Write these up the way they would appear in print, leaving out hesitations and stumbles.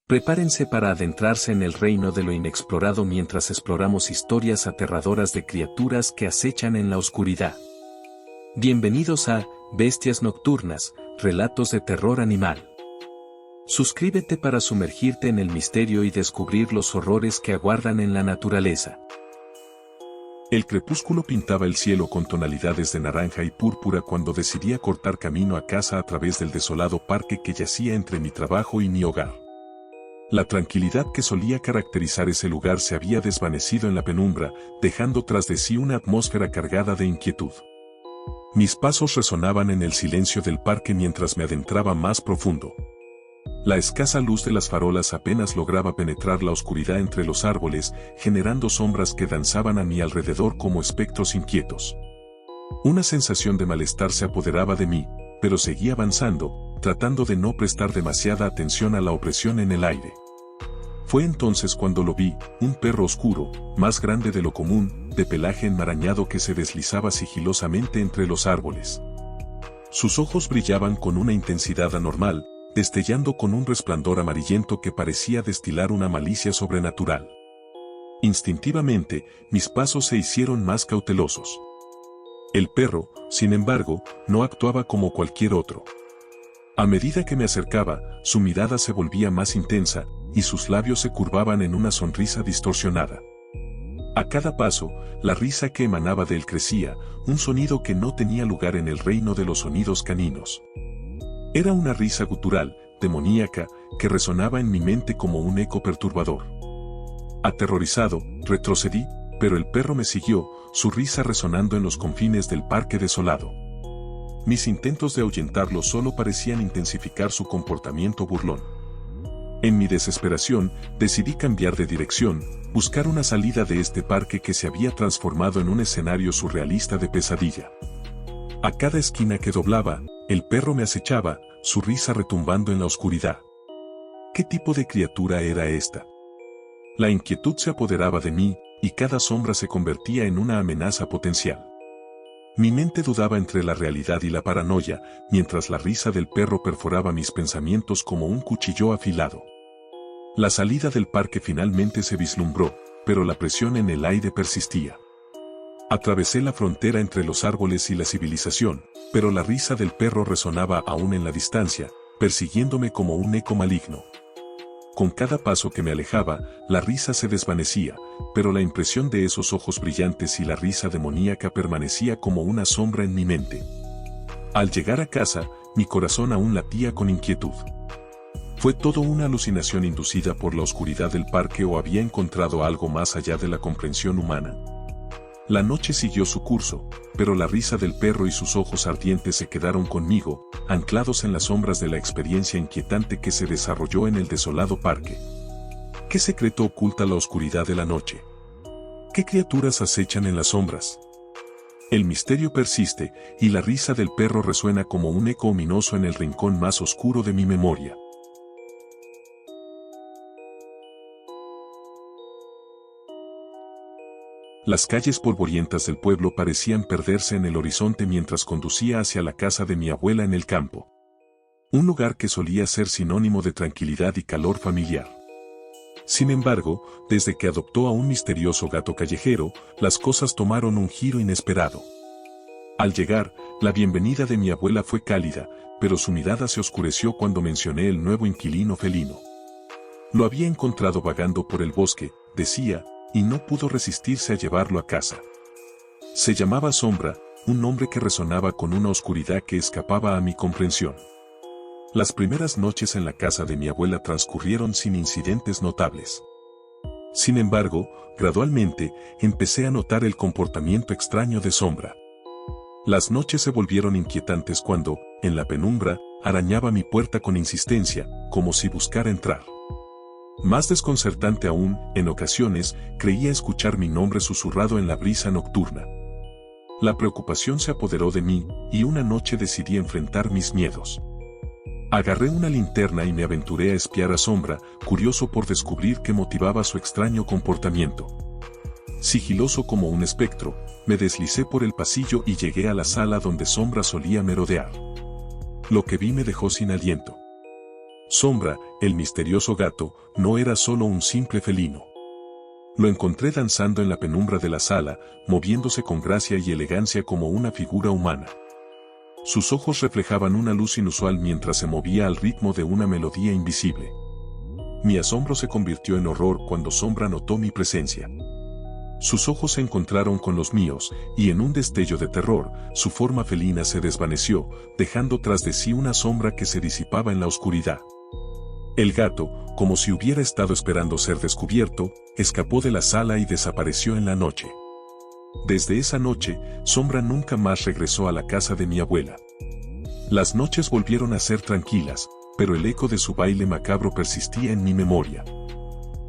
Prepárense para adentrarse en el reino de lo inexplorado mientras exploramos historias aterradoras de criaturas que acechan en la oscuridad. Bienvenidos a Bestias Nocturnas, relatos de terror animal. Suscríbete para sumergirte en el misterio y descubrir los horrores que aguardan en la naturaleza. El crepúsculo pintaba el cielo con tonalidades de naranja y púrpura cuando decidí cortar camino a casa a través del desolado parque que yacía entre mi trabajo y mi hogar. La tranquilidad que solía caracterizar ese lugar se había desvanecido en la penumbra, dejando tras de sí una atmósfera cargada de inquietud. Mis pasos resonaban en el silencio del parque mientras me adentraba más profundo. La escasa luz de las farolas apenas lograba penetrar la oscuridad entre los árboles, generando sombras que danzaban a mi alrededor como espectros inquietos. Una sensación de malestar se apoderaba de mí, pero seguí avanzando, tratando de no prestar demasiada atención a la opresión en el aire. Fue entonces cuando lo vi, un perro oscuro, más grande de lo común, de pelaje enmarañado que se deslizaba sigilosamente entre los árboles. Sus ojos brillaban con una intensidad anormal, destellando con un resplandor amarillento que parecía destilar una malicia sobrenatural. Instintivamente, mis pasos se hicieron más cautelosos. El perro, sin embargo, no actuaba como cualquier otro. A medida que me acercaba, su mirada se volvía más intensa, y sus labios se curvaban en una sonrisa distorsionada. A cada paso, la risa que emanaba de él crecía, un sonido que no tenía lugar en el reino de los sonidos caninos. Era una risa gutural, demoníaca, que resonaba en mi mente como un eco perturbador. Aterrorizado, retrocedí, pero el perro me siguió, su risa resonando en los confines del parque desolado. Mis intentos de ahuyentarlo solo parecían intensificar su comportamiento burlón. En mi desesperación, decidí cambiar de dirección, buscar una salida de este parque que se había transformado en un escenario surrealista de pesadilla. A cada esquina que doblaba, el perro me acechaba, su risa retumbando en la oscuridad. ¿Qué tipo de criatura era esta? La inquietud se apoderaba de mí, y cada sombra se convertía en una amenaza potencial. Mi mente dudaba entre la realidad y la paranoia, mientras la risa del perro perforaba mis pensamientos como un cuchillo afilado. La salida del parque finalmente se vislumbró, pero la presión en el aire persistía. Atravesé la frontera entre los árboles y la civilización, pero la risa del perro resonaba aún en la distancia, persiguiéndome como un eco maligno. Con cada paso que me alejaba, la risa se desvanecía, pero la impresión de esos ojos brillantes y la risa demoníaca permanecía como una sombra en mi mente. Al llegar a casa, mi corazón aún latía con inquietud. ¿Fue todo una alucinación inducida por la oscuridad del parque o había encontrado algo más allá de la comprensión humana? La noche siguió su curso, pero la risa del perro y sus ojos ardientes se quedaron conmigo, anclados en las sombras de la experiencia inquietante que se desarrolló en el desolado parque. ¿Qué secreto oculta la oscuridad de la noche? ¿Qué criaturas acechan en las sombras? El misterio persiste, y la risa del perro resuena como un eco ominoso en el rincón más oscuro de mi memoria. Las calles polvorientas del pueblo parecían perderse en el horizonte mientras conducía hacia la casa de mi abuela en el campo. Un lugar que solía ser sinónimo de tranquilidad y calor familiar. Sin embargo, desde que adoptó a un misterioso gato callejero, las cosas tomaron un giro inesperado. Al llegar, la bienvenida de mi abuela fue cálida, pero su mirada se oscureció cuando mencioné el nuevo inquilino felino. Lo había encontrado vagando por el bosque, decía, y no pudo resistirse a llevarlo a casa. Se llamaba Sombra, un nombre que resonaba con una oscuridad que escapaba a mi comprensión. Las primeras noches en la casa de mi abuela transcurrieron sin incidentes notables. Sin embargo, gradualmente, empecé a notar el comportamiento extraño de Sombra. Las noches se volvieron inquietantes cuando, en la penumbra, arañaba mi puerta con insistencia, como si buscara entrar. Más desconcertante aún, en ocasiones, creía escuchar mi nombre susurrado en la brisa nocturna. La preocupación se apoderó de mí, y una noche decidí enfrentar mis miedos. Agarré una linterna y me aventuré a espiar a Sombra, curioso por descubrir qué motivaba su extraño comportamiento. Sigiloso como un espectro, me deslicé por el pasillo y llegué a la sala donde Sombra solía merodear. Lo que vi me dejó sin aliento. Sombra, el misterioso gato, no era solo un simple felino. Lo encontré danzando en la penumbra de la sala, moviéndose con gracia y elegancia como una figura humana. Sus ojos reflejaban una luz inusual mientras se movía al ritmo de una melodía invisible. Mi asombro se convirtió en horror cuando Sombra notó mi presencia. Sus ojos se encontraron con los míos, y en un destello de terror, su forma felina se desvaneció, dejando tras de sí una sombra que se disipaba en la oscuridad. El gato, como si hubiera estado esperando ser descubierto, escapó de la sala y desapareció en la noche. Desde esa noche, Sombra nunca más regresó a la casa de mi abuela. Las noches volvieron a ser tranquilas, pero el eco de su baile macabro persistía en mi memoria.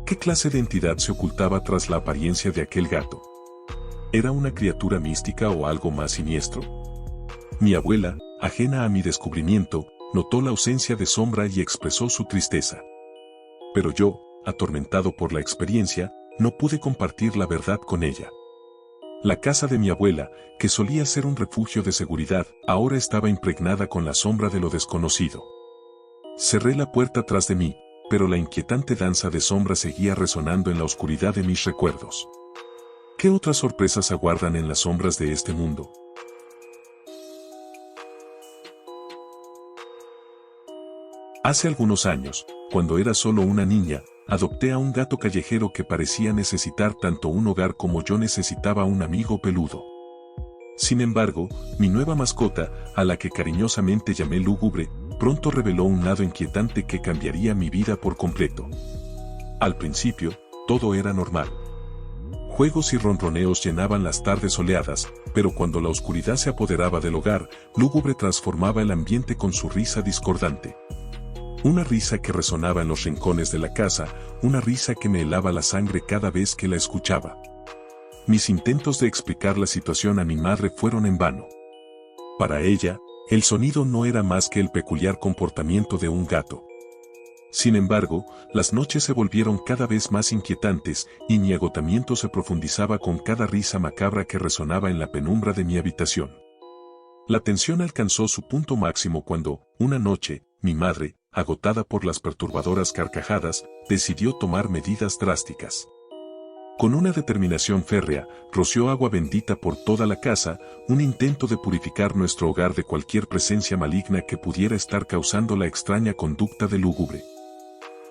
¿Qué clase de entidad se ocultaba tras la apariencia de aquel gato? ¿Era una criatura mística o algo más siniestro? Mi abuela, ajena a mi descubrimiento, notó la ausencia de Sombra y expresó su tristeza. Pero yo, atormentado por la experiencia, no pude compartir la verdad con ella. La casa de mi abuela, que solía ser un refugio de seguridad, ahora estaba impregnada con la sombra de lo desconocido. Cerré la puerta tras de mí, pero la inquietante danza de sombra seguía resonando en la oscuridad de mis recuerdos. ¿Qué otras sorpresas aguardan en las sombras de este mundo? Hace algunos años, cuando era solo una niña, adopté a un gato callejero que parecía necesitar tanto un hogar como yo necesitaba un amigo peludo. Sin embargo, mi nueva mascota, a la que cariñosamente llamé Lúgubre, pronto reveló un lado inquietante que cambiaría mi vida por completo. Al principio, todo era normal. Juegos y ronroneos llenaban las tardes soleadas, pero cuando la oscuridad se apoderaba del hogar, Lúgubre transformaba el ambiente con su risa discordante. Una risa que resonaba en los rincones de la casa, una risa que me helaba la sangre cada vez que la escuchaba. Mis intentos de explicar la situación a mi madre fueron en vano. Para ella, el sonido no era más que el peculiar comportamiento de un gato. Sin embargo, las noches se volvieron cada vez más inquietantes y mi agotamiento se profundizaba con cada risa macabra que resonaba en la penumbra de mi habitación. La tensión alcanzó su punto máximo cuando, una noche, mi madre, agotada por las perturbadoras carcajadas, decidió tomar medidas drásticas. Con una determinación férrea, roció agua bendita por toda la casa, un intento de purificar nuestro hogar de cualquier presencia maligna que pudiera estar causando la extraña conducta de Lúgubre.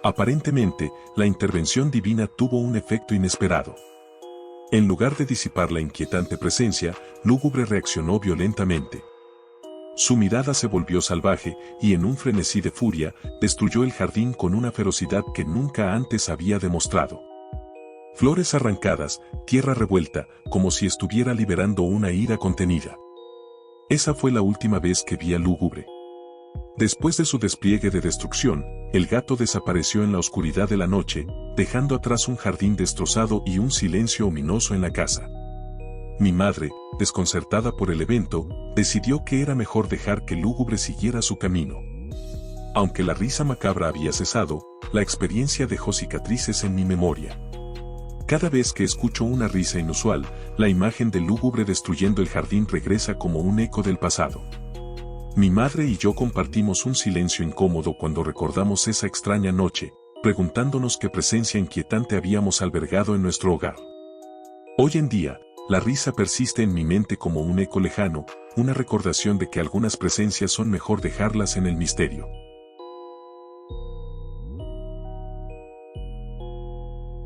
Aparentemente, la intervención divina tuvo un efecto inesperado. En lugar de disipar la inquietante presencia, Lúgubre reaccionó violentamente. Su mirada se volvió salvaje y en un frenesí de furia, destruyó el jardín con una ferocidad que nunca antes había demostrado. Flores arrancadas, tierra revuelta, como si estuviera liberando una ira contenida. Esa fue la última vez que vi a Lúgubre. Después de su despliegue de destrucción, el gato desapareció en la oscuridad de la noche, dejando atrás un jardín destrozado y un silencio ominoso en la casa. Mi madre, desconcertada por el evento, decidió que era mejor dejar que Lúgubre siguiera su camino. Aunque la risa macabra había cesado, la experiencia dejó cicatrices en mi memoria. Cada vez que escucho una risa inusual, la imagen de Lúgubre destruyendo el jardín regresa como un eco del pasado. Mi madre y yo compartimos un silencio incómodo cuando recordamos esa extraña noche, preguntándonos qué presencia inquietante habíamos albergado en nuestro hogar. Hoy en día, la risa persiste en mi mente como un eco lejano, una recordación de que algunas presencias son mejor dejarlas en el misterio.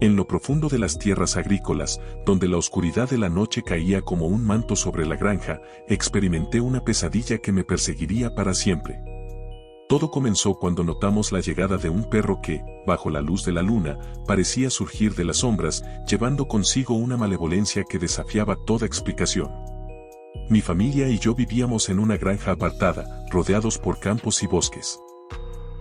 En lo profundo de las tierras agrícolas, donde la oscuridad de la noche caía como un manto sobre la granja, experimenté una pesadilla que me perseguiría para siempre. Todo comenzó cuando notamos la llegada de un perro que, bajo la luz de la luna, parecía surgir de las sombras, llevando consigo una malevolencia que desafiaba toda explicación. Mi familia y yo vivíamos en una granja apartada, rodeados por campos y bosques.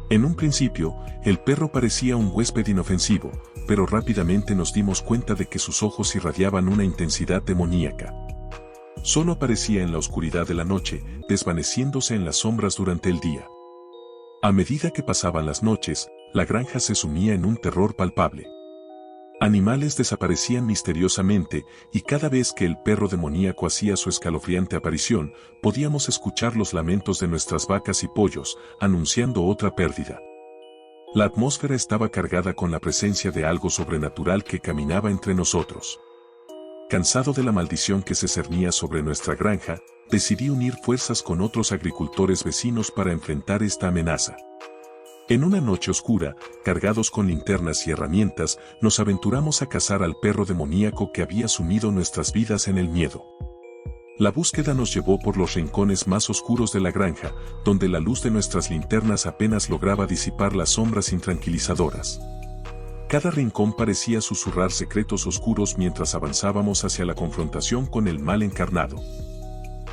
En un principio, el perro parecía un huésped inofensivo, pero rápidamente nos dimos cuenta de que sus ojos irradiaban una intensidad demoníaca. Solo aparecía en la oscuridad de la noche, desvaneciéndose en las sombras durante el día. A medida que pasaban las noches, la granja se sumía en un terror palpable. Animales desaparecían misteriosamente, y cada vez que el perro demoníaco hacía su escalofriante aparición, podíamos escuchar los lamentos de nuestras vacas y pollos, anunciando otra pérdida. La atmósfera estaba cargada con la presencia de algo sobrenatural que caminaba entre nosotros. Cansado de la maldición que se cernía sobre nuestra granja, decidí unir fuerzas con otros agricultores vecinos para enfrentar esta amenaza. En una noche oscura, cargados con linternas y herramientas, nos aventuramos a cazar al perro demoníaco que había sumido nuestras vidas en el miedo. La búsqueda nos llevó por los rincones más oscuros de la granja, donde la luz de nuestras linternas apenas lograba disipar las sombras intranquilizadoras. Cada rincón parecía susurrar secretos oscuros mientras avanzábamos hacia la confrontación con el mal encarnado.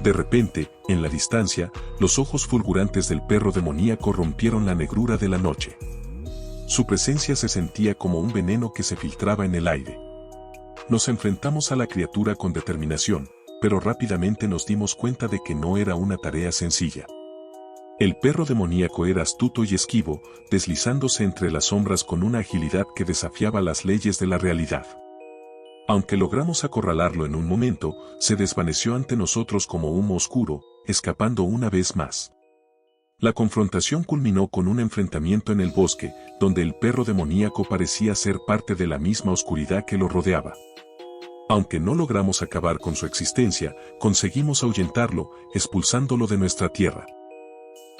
De repente, en la distancia, los ojos fulgurantes del perro demoníaco rompieron la negrura de la noche. Su presencia se sentía como un veneno que se filtraba en el aire. Nos enfrentamos a la criatura con determinación, pero rápidamente nos dimos cuenta de que no era una tarea sencilla. El perro demoníaco era astuto y esquivo, deslizándose entre las sombras con una agilidad que desafiaba las leyes de la realidad. Aunque logramos acorralarlo en un momento, se desvaneció ante nosotros como humo oscuro, escapando una vez más. La confrontación culminó con un enfrentamiento en el bosque, donde el perro demoníaco parecía ser parte de la misma oscuridad que lo rodeaba. Aunque no logramos acabar con su existencia, conseguimos ahuyentarlo, expulsándolo de nuestra tierra.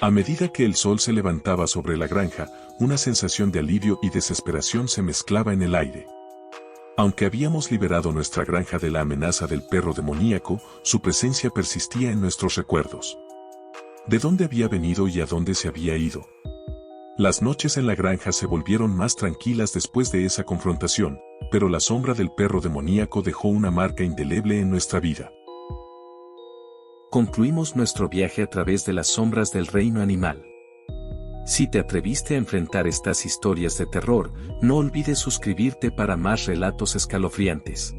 A medida que el sol se levantaba sobre la granja, una sensación de alivio y desesperación se mezclaba en el aire. Aunque habíamos liberado nuestra granja de la amenaza del perro demoníaco, su presencia persistía en nuestros recuerdos. ¿De dónde había venido y a dónde se había ido? Las noches en la granja se volvieron más tranquilas después de esa confrontación, pero la sombra del perro demoníaco dejó una marca indeleble en nuestra vida. Concluimos nuestro viaje a través de las sombras del reino animal. Si te atreviste a enfrentar estas historias de terror, no olvides suscribirte para más relatos escalofriantes.